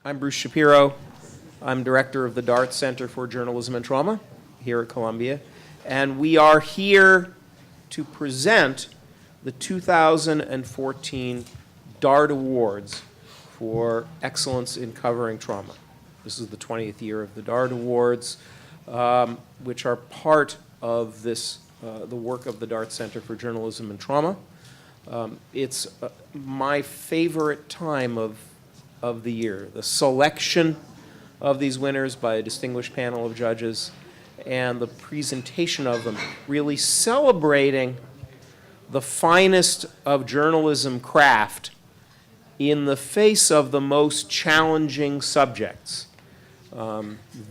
I'm Bruce Shapiro. I'm director of the Dart Center for Journalism and Trauma here at Columbia. And we are here to present the 2014 Dart Awards for excellence in covering trauma. This is the 20th year of the Dart Awards, which are part of this, the work of the Dart Center for Journalism and Trauma. It's my favorite time of the year, the selection of these winners by a distinguished panel of judges and the presentation of them, really celebrating the finest of journalism craft in the face of the most challenging subjects.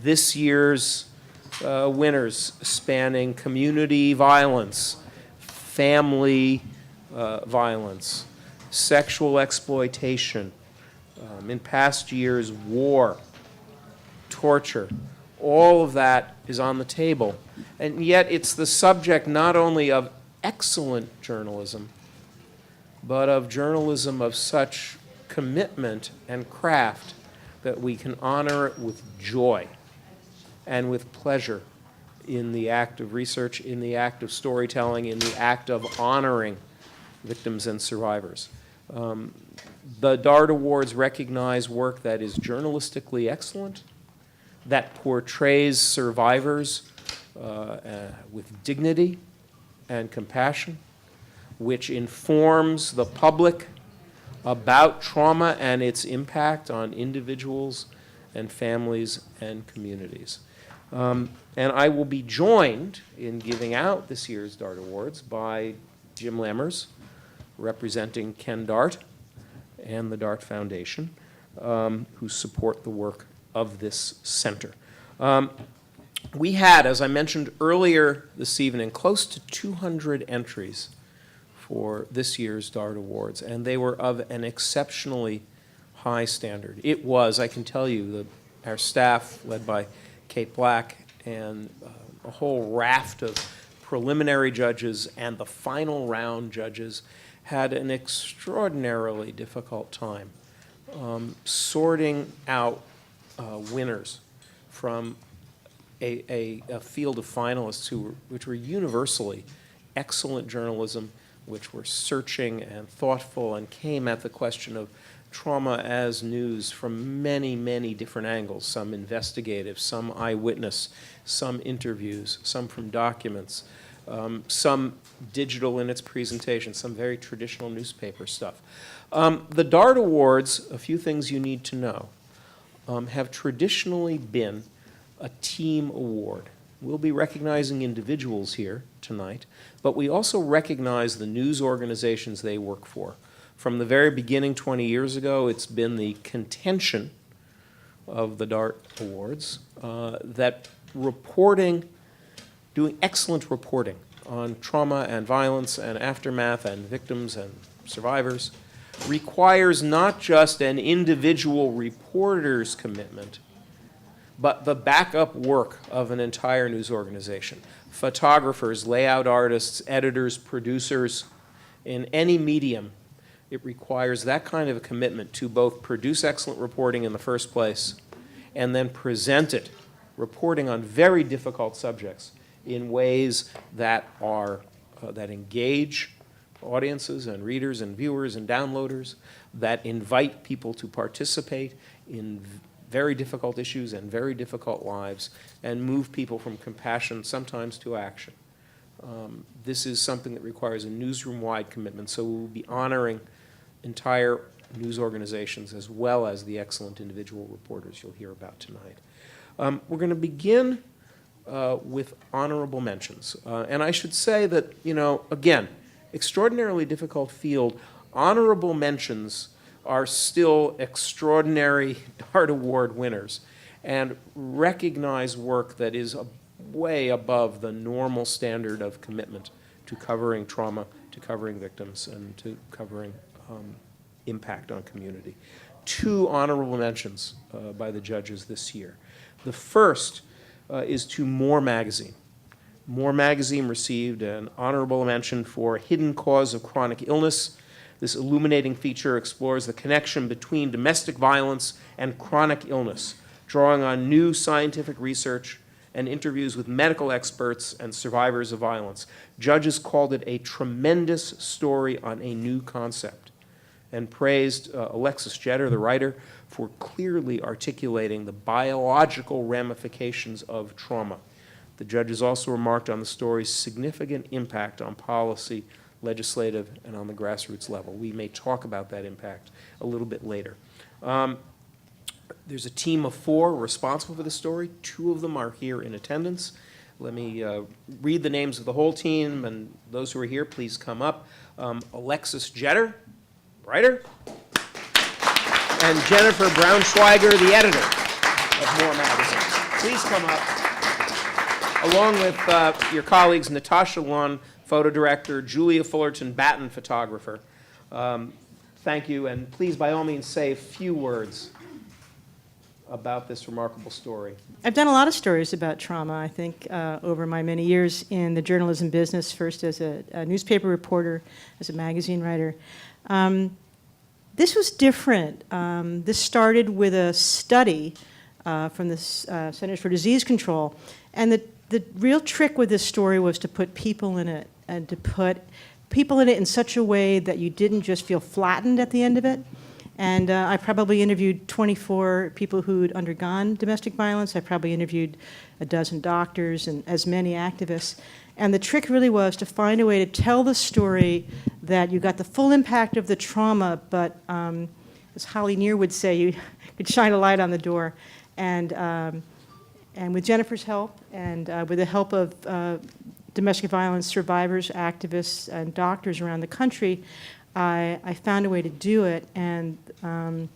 This year's winners spanning community violence, family violence, sexual exploitation, in past years, war, torture, all of that is on the table. And yet it's the subject not only of excellent journalism, but of journalism of such commitment and craft that we can honor it with joy and with pleasure in the act of research, in the act of storytelling, in the act of honoring victims and survivors. The Dart Awards recognize work that is journalistically excellent, that portrays survivors with dignity and compassion, which informs the public about trauma and its impact on individuals and families and communities. And I will be joined in giving out this year's Dart Awards by Jim Lammers, representing Ken Dart and the Dart Foundation, who support the work of this center. We had, as I mentioned earlier this evening, close to 200 entries for this year's Dart Awards, and they were of an exceptionally high standard. It was, I can tell you, our staff, led by Kate Black, and a whole raft of preliminary judges and the final round judges had an extraordinarily difficult time sorting out winners from a field of finalists which were universally excellent journalism, which were searching and thoughtful and came at the question of trauma as news from many, many different angles, some investigative, some eyewitness, some interviews, some from documents, some digital in its presentation, some very traditional newspaper stuff. The Dart Awards, a few things you need to know, have traditionally been a team award. We'll be recognizing individuals here tonight, but we also recognize the news organizations they work for. From the very beginning 20 years ago, it's been the contention of the Dart Awards that doing excellent reporting on trauma and violence and aftermath and victims and survivors requires not just an individual reporter's commitment, but the backup work of an entire news organization. Photographers, layout artists, editors, producers, in any medium, it requires that kind of a commitment to both produce excellent reporting in the first place and then present it, reporting on very difficult subjects in ways that that engage audiences and readers and viewers and downloaders, that invite people to participate in very difficult issues and very difficult lives, and move people from compassion sometimes to action. This is something that requires a newsroom-wide commitment, so we will be honoring entire news organizations as well as the excellent individual reporters you'll hear about tonight. We're going to begin with honorable mentions. And I should say that, again, extraordinarily difficult field. Honorable mentions are still extraordinary Dart Award winners and recognize work that is way above the normal standard of commitment to covering trauma, to covering victims, and to covering impact on community. 2 honorable mentions by the judges this year. The first is to More Magazine. More Magazine received an honorable mention for Hidden Cause of Chronic Illness, This illuminating feature explores the connection between domestic violence and chronic illness, drawing on new scientific research and interviews with medical experts and survivors of violence. Judges called it a tremendous story on a new concept and praised Alexis Jetter, the writer, for clearly articulating the biological ramifications of trauma. The judges also remarked on the story's significant impact on policy, legislative, and on the grassroots level. We may talk about that impact a little bit later. There's a team of 4 responsible for the story. 2 of them are here in attendance. Let me read the names of the whole team, and those who are here, please come up. Alexis Jetter, writer, and Jennifer Braunschweiger, the editor of More Magazine. Please come up, along with your colleagues Natasha Lund, photo director, Julia Fullerton Batten, photographer. Thank you, and please, by all means, say a few words about this remarkable story. I've done a lot of stories about trauma, I think, over my many years in the journalism business, first as a newspaper reporter, as a magazine writer. This was different. This started with a study from the Centers for Disease Control, and the real trick with this story was to put people in it, and to put people in it in such a way that you didn't just feel flattened at the end of it. And I probably interviewed 24 people who'd undergone domestic violence. I probably interviewed a dozen doctors and as many activists. And the trick really was to find a way to tell the story that you got the full impact of the trauma, but as Holly Near would say, you could shine a light on the door. And with Jennifer's help and with the help of domestic violence survivors, activists, and doctors around the country, I found a way to do it, and it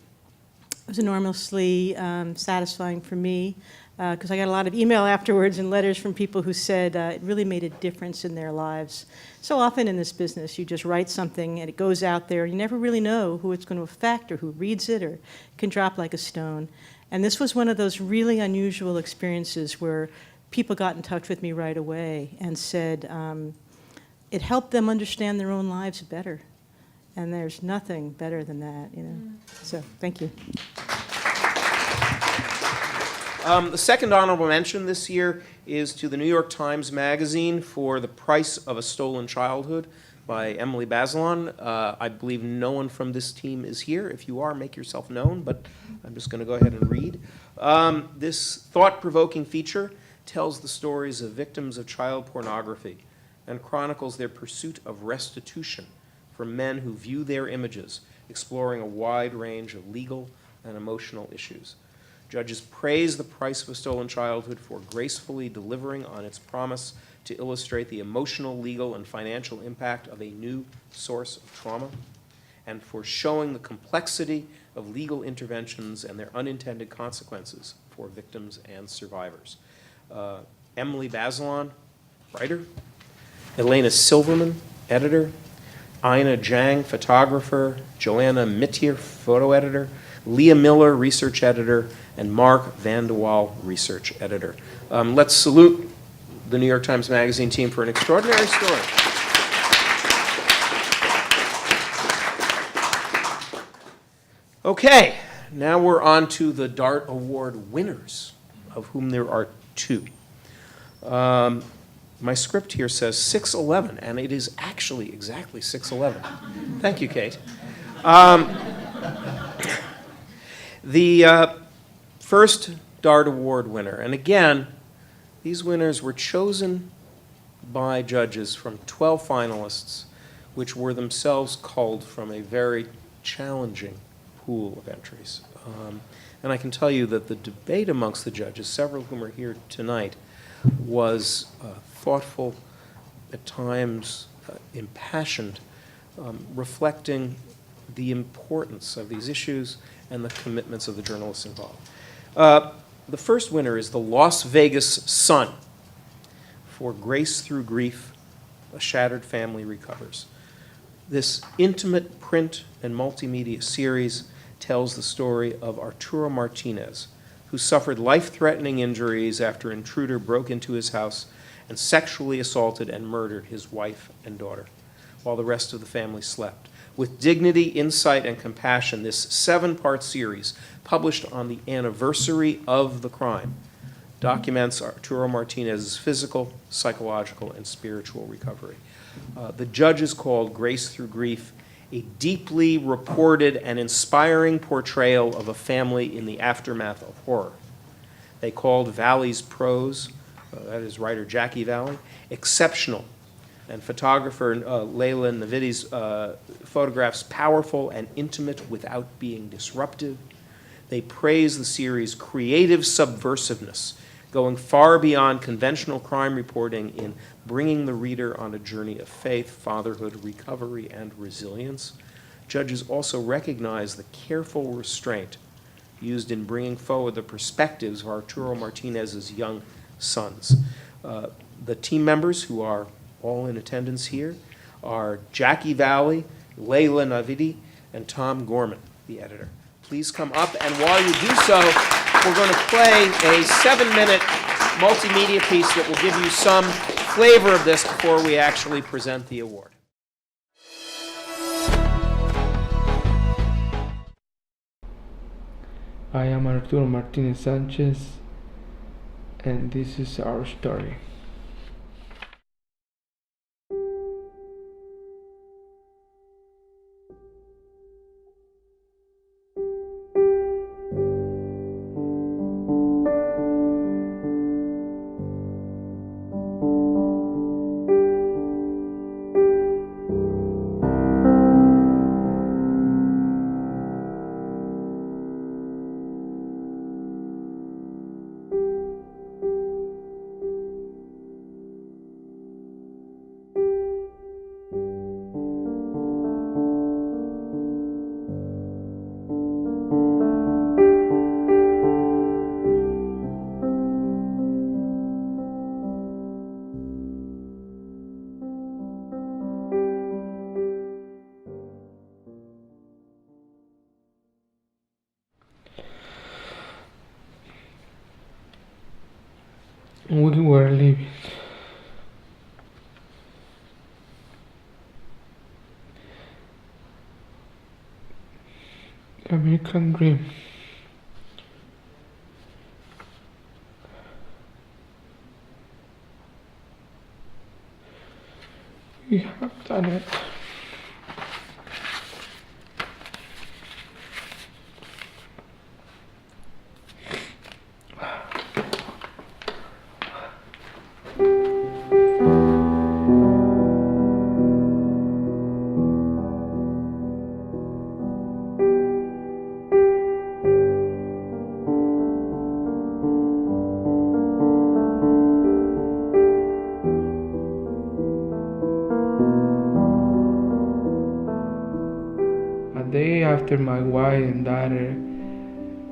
was enormously satisfying for me because I got a lot of email afterwards and letters from people who said it really made a difference in their lives. So often in this business, you just write something and it goes out there. You never really know who it's going to affect or who reads it, or it can drop like a stone. And this was one of those really unusual experiences where people got in touch with me right away and said it helped them understand their own lives better. And there's nothing better than that, you know. So, thank you. The second honorable mention this year is to the New York Times Magazine for The Price of a Stolen Childhood by Emily Bazelon. I believe no one from this team is here. If you are, make yourself known, but I'm just going to go ahead and read. This thought-provoking feature tells the stories of victims of child pornography and chronicles their pursuit of restitution from men who view their images, exploring a wide range of legal and emotional issues. Judges praise The Price of a Stolen Childhood for gracefully delivering on its promise to illustrate the emotional, legal, and financial impact of a new source of trauma, and for showing the complexity of legal interventions and their unintended consequences for victims and survivors. Emily Bazelon, writer, Elena Silverman, editor, Ina Jang, photographer, Joanna Mittier, photo editor, Leah Miller, research editor, and Mark Vandewaal, research editor. Let's salute the New York Times Magazine team for an extraordinary story. Okay, now we're on to the DART Award winners, of whom there are 2. My script here says 6:11, and it is actually exactly 6:11. Thank you, Kate. The first DART Award winner, and again, these winners were chosen by judges from 12 finalists, which were themselves culled from a very challenging pool of entries. And I can tell you that the debate amongst the judges, several of whom are here tonight, was thoughtful, at times impassioned, reflecting the importance of these issues and the commitments of the journalists involved. The first winner is the Las Vegas Sun for Grace Through Grief, A Shattered Family Recovers. This intimate print and multimedia series tells the story of Arturo Martinez, who suffered life-threatening injuries after an intruder broke into his house and sexually assaulted and murdered his wife and daughter, while the rest of the family slept. With dignity, insight, and compassion, this 7-part series, published on the anniversary of the crime, documents Arturo Martinez's physical, psychological, and spiritual recovery. The judges called Grace Through Grief a deeply reported and inspiring portrayal of a family in the aftermath of horror. They called Valley's prose, that is writer Jackie Valley, exceptional, and photographer Leila Navidi's photographs powerful and intimate without being disruptive. They praise the series' creative subversiveness, going far beyond conventional crime reporting in bringing the reader on a journey of faith, fatherhood, recovery, and resilience. Judges also recognize the careful restraint used in bringing forward the perspectives of Arturo Martinez's young sons. The team members, who are all in attendance here, are Jackie Valley, Leila Navidi, and Tom Gorman, the editor. Please come up, and while you do so, we're going to play a 7-minute multimedia piece that will give you some flavor of this before we actually present the award. I am Arturo Martinez Sanchez, and this is our story. We were living the American dream. We have done it. Day after my wife and daughter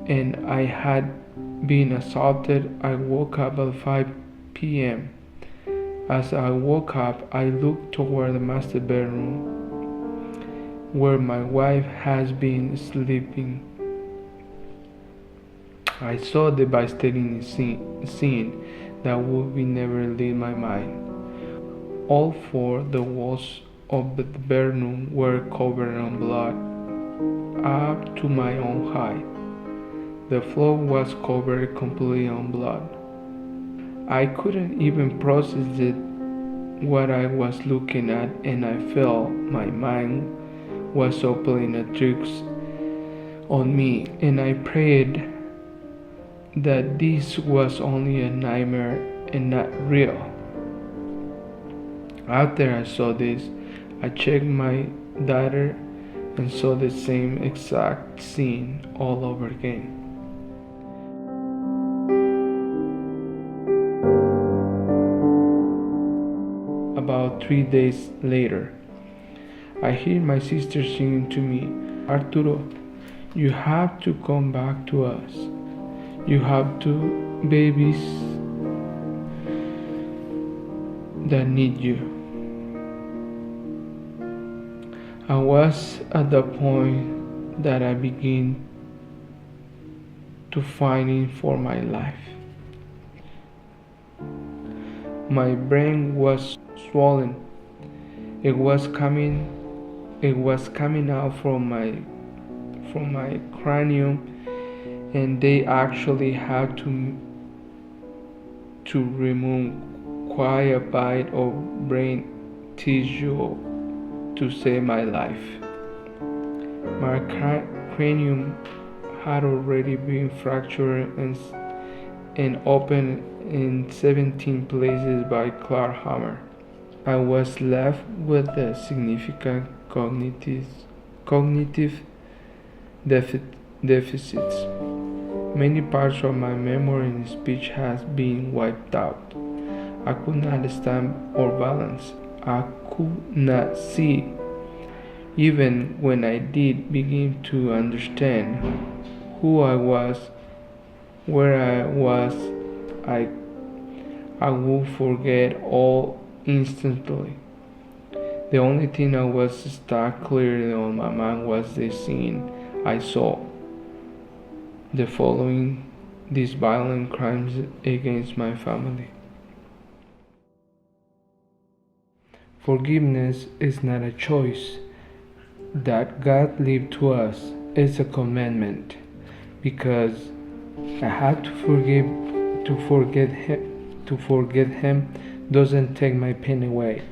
and I had been assaulted, I woke up at 5 p.m. As I woke up, I looked toward the master bedroom where my wife has been sleeping. I saw a devastating scene that would never leave my mind. All 4 the walls of the bedroom were covered in blood, up to my own height. The floor was covered completely in blood. I couldn't even process it, what I was looking at, and I felt my mind was opening a tricks on me, and I prayed that this was only a nightmare and not real. After I saw this, I checked my daughter and saw the same exact scene all over again. About 3 days later, I hear my sister singing to me, "Arturo, you have to come back to us. You have 2 babies that need you." I was at the point that I began to fighting for my life. My brain was swollen. It was coming it was coming out from my cranium, and they actually had to remove quite a bite of brain tissue to save my life. My cranium had already been fractured and opened in 17 places by Clark Hammer. I was left with a significant cognitive deficits. Many parts of my memory and speech has been wiped out. I could not stand or balance. I could not see. Even when I did begin to understand who I was, where I was, I would forget all instantly. The only thing that was stuck clearly on my mind was the scene I saw. The following these violent crimes against my family. Forgiveness is not a choice that God gave to us. It's a commandment, because I have to forgive. To forget Him doesn't take my pain away.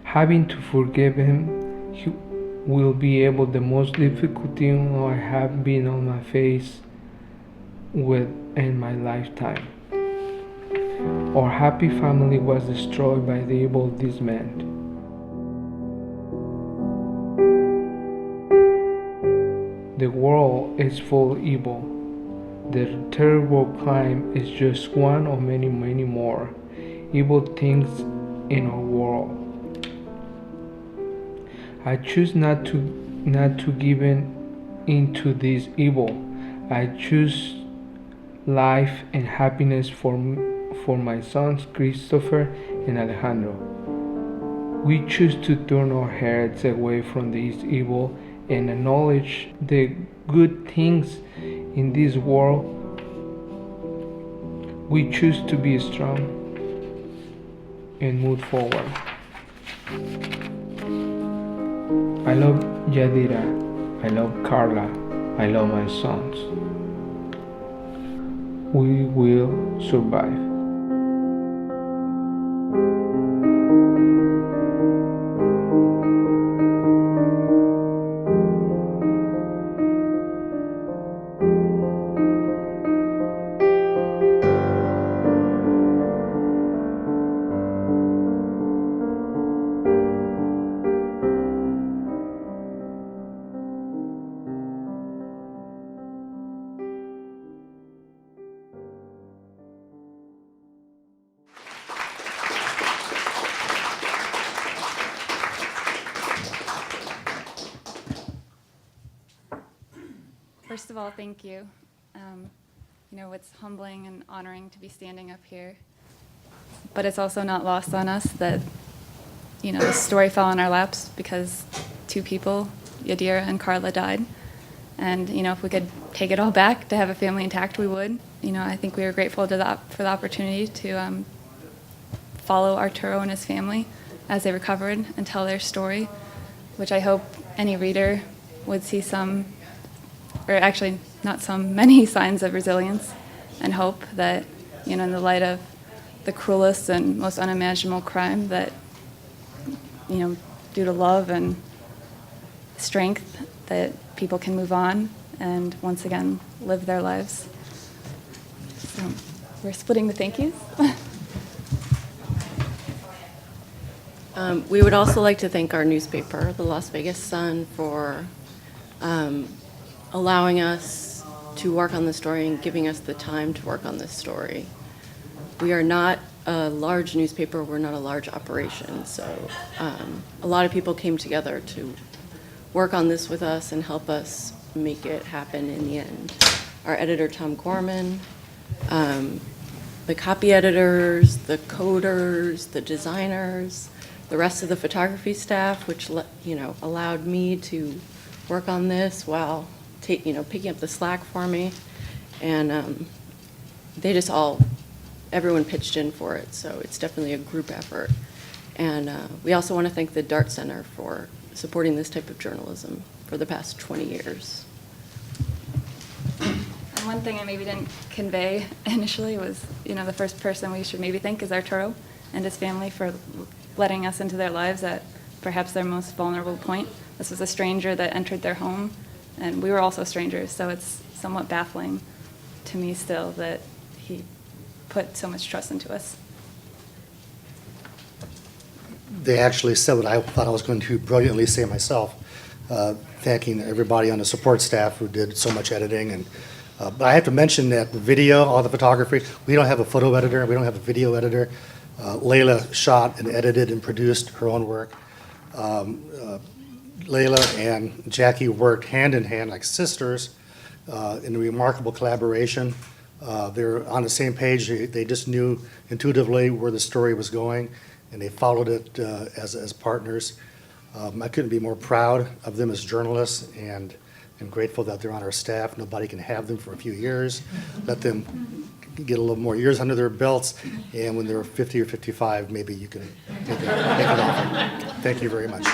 Having to forgive Him, He will be able. The most difficult thing I have been on my face with in my lifetime. Our happy family was destroyed by the evil of this man. The world is full of evil. The terrible crime is just one of many, many more evil things in our world. I choose not to give in to this evil. I choose life and happiness for my sons Christopher and Alejandro. We choose to turn our heads away from this evil and acknowledge the good things in this world. We choose to be strong and move forward. I love Yadira. I love Carla. I love my sons. We will survive. First of all, thank you. It's humbling and honoring to be standing up here. But it's also not lost on us that, the story fell on our laps because two people, Yadira and Carla, died. And, if we could take it all back to have a family intact, we would. I think we were grateful for the opportunity to follow Arturo and his family as they recovered and tell their story, which I hope any reader would see many signs of resilience and hope that, in the light of the cruelest and most unimaginable crime, that, due to love and strength, that people can move on and once again live their lives. So we're splitting the thank yous. We would also like to thank our newspaper, the Las Vegas Sun, for allowing us to work on the story and giving us the time to work on this story. We are not a large newspaper, we're not a large operation, so a lot of people came together to work on this with us and help us make it happen in the end. Our editor, Tom Gorman, the copy editors, the coders, the designers, the rest of the photography staff, which allowed me to work on this while picking up the slack for me, and everyone pitched in for it, so it's definitely a group effort. And we also want to thank the Dart Center for supporting this type of journalism for the past 20 years. And one thing I maybe didn't convey initially was, the first person we should maybe thank is Arturo and his family for letting us into their lives at perhaps their most vulnerable point. This was a stranger that entered their home, and we were also strangers, so it's somewhat baffling to me still that he put so much trust into us. They actually said what I thought I was going to brilliantly say myself, thanking everybody on the support staff who did so much editing. And but I have to mention that the video, all the photography, we don't have a photo editor, we don't have a video editor. Layla shot and edited and produced her own work. Layla and Jackie worked hand in hand like sisters in a remarkable collaboration. They're on the same page. They just knew intuitively where the story was going, and they followed it as partners. I couldn't be more proud of them as journalists, and I'm grateful that they're on our staff. Nobody can have them for a few years. Let them get a little more years under their belts, and when they're 50 or 55, maybe you can take it off. Thank you very much.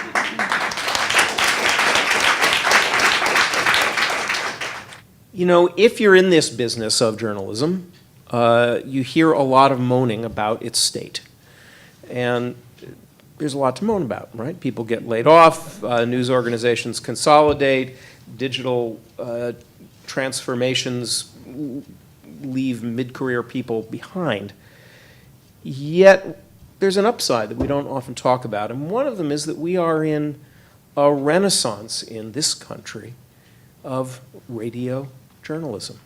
If you're in this business of journalism, you hear a lot of moaning about its state. And there's a lot to moan about, right? People get laid off, news organizations consolidate, digital transformations leave mid-career people behind. Yet there's an upside that we don't often talk about, and one of them is that we are in a renaissance in this country of radio journalism.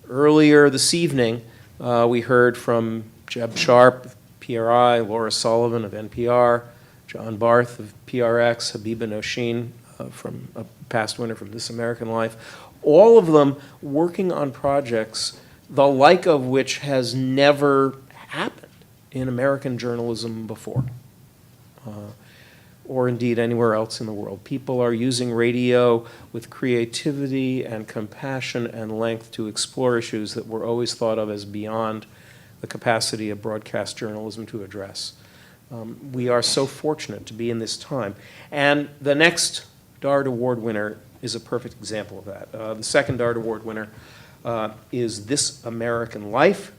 Earlier this evening, we heard from Jeb Sharp of PRI, Laura Sullivan of NPR, John Barth of PRX, Habiba Noshin from a past winner from This American Life, all of them working on projects the like of which has never happened in American journalism before, or indeed anywhere else in the world. People are using radio with creativity and compassion and length to explore issues that were always thought of as beyond the capacity of broadcast journalism to address. We are so fortunate to be in this time. And the next DART Award winner is a perfect example of that. The second DART Award winner is This American Life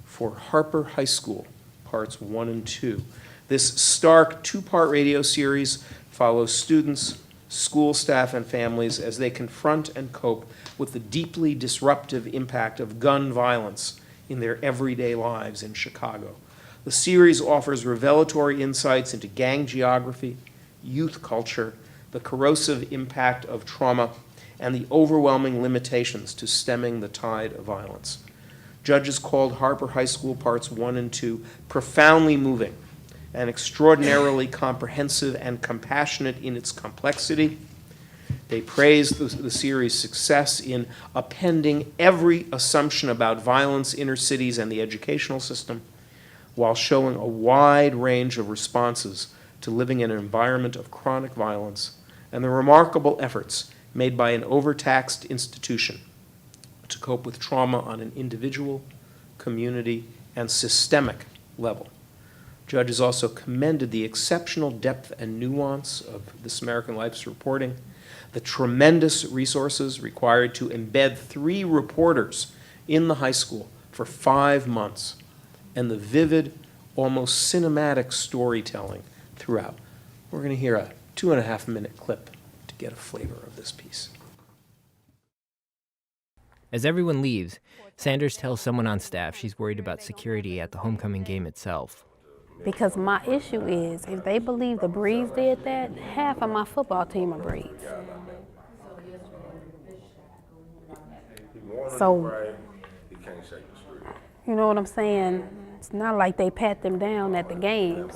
for Harper High School, parts 1 and 2. This stark two-part radio series follows students, school staff, and families as they confront and cope with the deeply disruptive impact of gun violence in their everyday lives in Chicago. The series offers revelatory insights into gang geography, youth culture, the corrosive impact of trauma, and the overwhelming limitations to stemming the tide of violence. Judges called Harper High School Parts 1 and 2 profoundly moving and extraordinarily comprehensive and compassionate in its complexity. They praised the series' success in appending every assumption about violence, inner cities, and the educational system, while showing a wide range of responses to living in an environment of chronic violence, and the remarkable efforts made by an overtaxed institution to cope with trauma on an individual, community, and systemic level. Judges also commended the exceptional depth and nuance of This American Life's reporting, the tremendous resources required to embed 3 reporters in the high school for 5 months, and the vivid, almost cinematic storytelling throughout. We're going to hear a 2.5-minute clip to get a flavor of this piece. As everyone leaves, Sanders tells someone on staff she's worried about security at the homecoming game itself. Because my issue is, if they believe the Breeze did that, half of my football team are Breeze. So, you know what I'm saying? It's not like they pat them down at the games.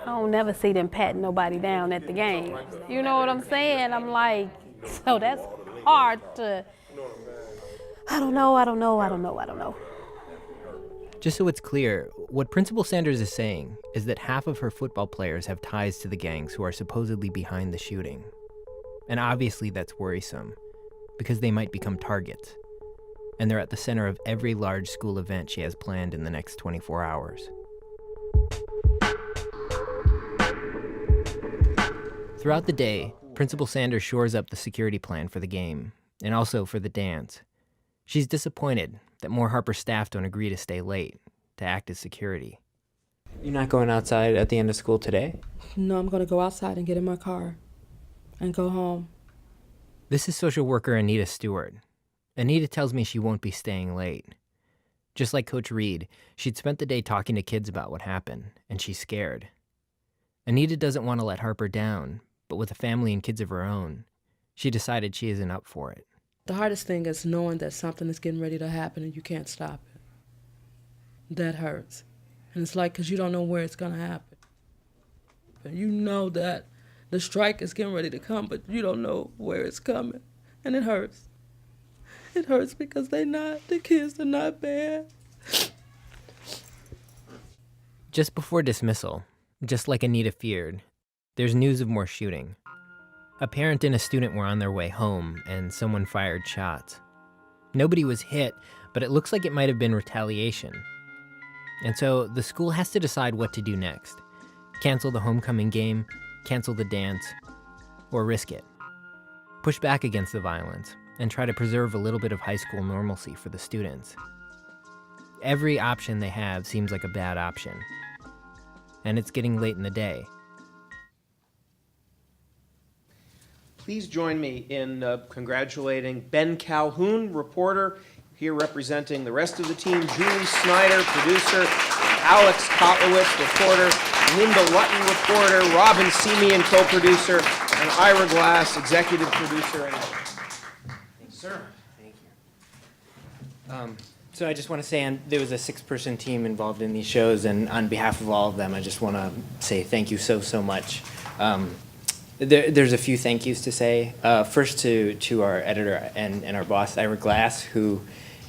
I don't never see them patting nobody down at the games. You know what I'm saying? I'm like, so that's hard to, I don't know. Just so it's clear, what Principal Sanders is saying is that half of her football players have ties to the gangs who are supposedly behind the shooting. And obviously that's worrisome, because they might become targets. And they're at the center of every large school event she has planned in the next 24 hours. Throughout the day, Principal Sanders shores up the security plan for the game, and also for the dance. She's disappointed that more Harper staff don't agree to stay late, to act as security. You're not going outside at the end of school today? No, I'm going to go outside and get in my car and go home. This is social worker Anita Stewart. Anita tells me she won't be staying late. Just like Coach Reed, she'd spent the day talking to kids about what happened, and she's scared. Anita doesn't want to let Harper down, but with a family and kids of her own, she decided she isn't up for it. The hardest thing is knowing that something is getting ready to happen and you can't stop it. That hurts. And it's like, because you don't know where it's going to happen. And you know that the strike is getting ready to come, but you don't know where it's coming. And it hurts. It hurts because the kids are not bad. Just before dismissal, just like Anita feared, there's news of more shooting. A parent and a student were on their way home, and someone fired shots. Nobody was hit, but it looks like it might have been retaliation. And so the school has to decide what to do next. Cancel the homecoming game, cancel the dance, or risk it. Push back against the violence, and try to preserve a little bit of high school normalcy for the students. Every option they have seems like a bad option. And it's getting late in the day. Please join me in congratulating Ben Calhoun, reporter, here representing the rest of the team, Julie Snyder, producer, Alex Kotlowitz, reporter, Linda Lutton, reporter, Robin Simeon, co-producer, and Ira Glass, executive producer. And sir. Thank you. So I just want to say there was a 6-person team involved in these shows, and on behalf of all of them, I just want to say thank you so much. There's a few thank yous to say. First to our editor and our boss, Ira Glass, who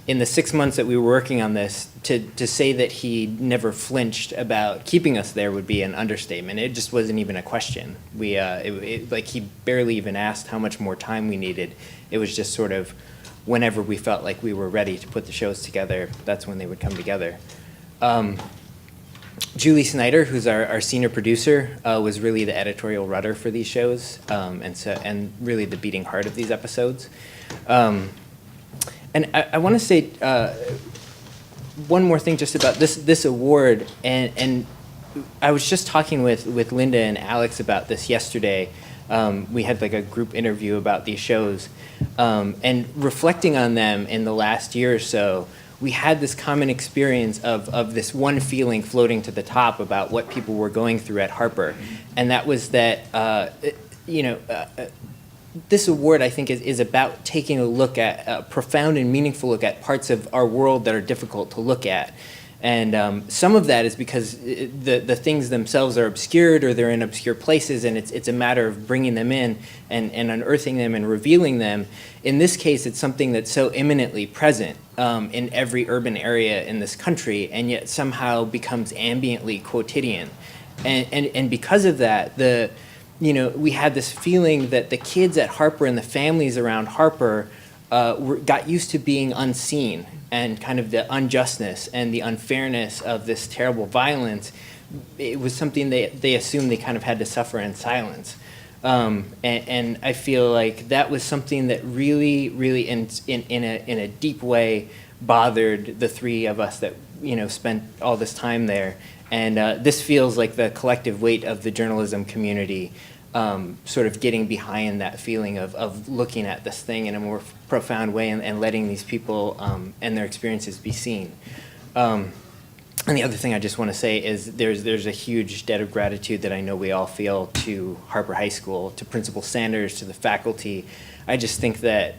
in the 6 months that we were working on this, to say that he never flinched about keeping us there would be an understatement. It just wasn't even a question. Like he barely even asked how much more time we needed. It was just sort of whenever we felt like we were ready to put the shows together, that's when they would come together. Julie Snyder, who's our senior producer, was really the editorial rudder for these shows, and really the beating heart of these episodes. And I want to say one more thing just about this award, and I was just talking with Linda and Alex about this yesterday. We had like a group interview about these shows, and reflecting on them in the last year or so, we had this common experience of this one feeling floating to the top about what people were going through at Harper, and that was that this award, I think, is about taking a look at a profound and meaningful look at parts of our world that are difficult to look at. And some of that is because the things themselves are obscured, or they're in obscure places, and it's a matter of bringing them in and unearthing them and revealing them. In this case, it's something that's so imminently present in every urban area in this country, and yet somehow becomes ambiently quotidian. And because of that, we had this feeling that the kids at Harper and the families around Harper got used to being unseen, and kind of the unjustness and the unfairness of this terrible violence. It was something they assumed they kind of had to suffer in silence. And I feel like that was something that really, really in a deep way bothered the three of us that spent all this time there. And this feels like the collective weight of the journalism community sort of getting behind that feeling of looking at this thing in a more profound way and letting these people and their experiences be seen. And the other thing I just want to say is there's a huge debt of gratitude that I know we all feel to Harper High School, to Principal Sanders, to the faculty. I just think that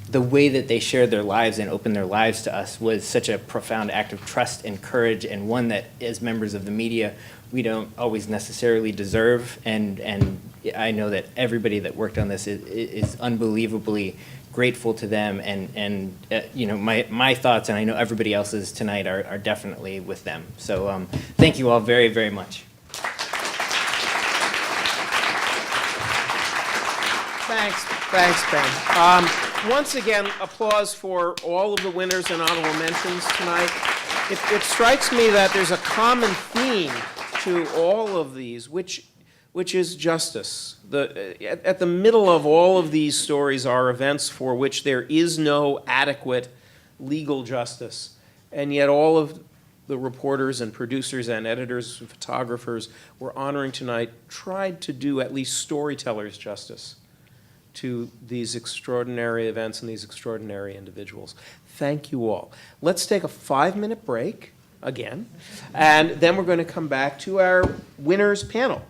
the way that they shared their lives and opened their lives to us was such a profound act of trust and courage, and one that as members of the media we don't always necessarily deserve. And I know that everybody that worked on this is unbelievably grateful to them, and my thoughts, and I know everybody else's tonight, are definitely with them. So thank you all very, very much. Thanks, Ben. Once again, applause for all of the winners and honorable mentions tonight. It strikes me that there's a common theme to all of these, which which is justice. At the middle of all of these stories are events for which there is no adequate legal justice, and yet all of the reporters and producers and editors and photographers we're honoring tonight tried to do at least storytellers justice to these extraordinary events and these extraordinary individuals. Thank you all. Let's take a 5-minute break again, and then we're going to come back to our winners panel.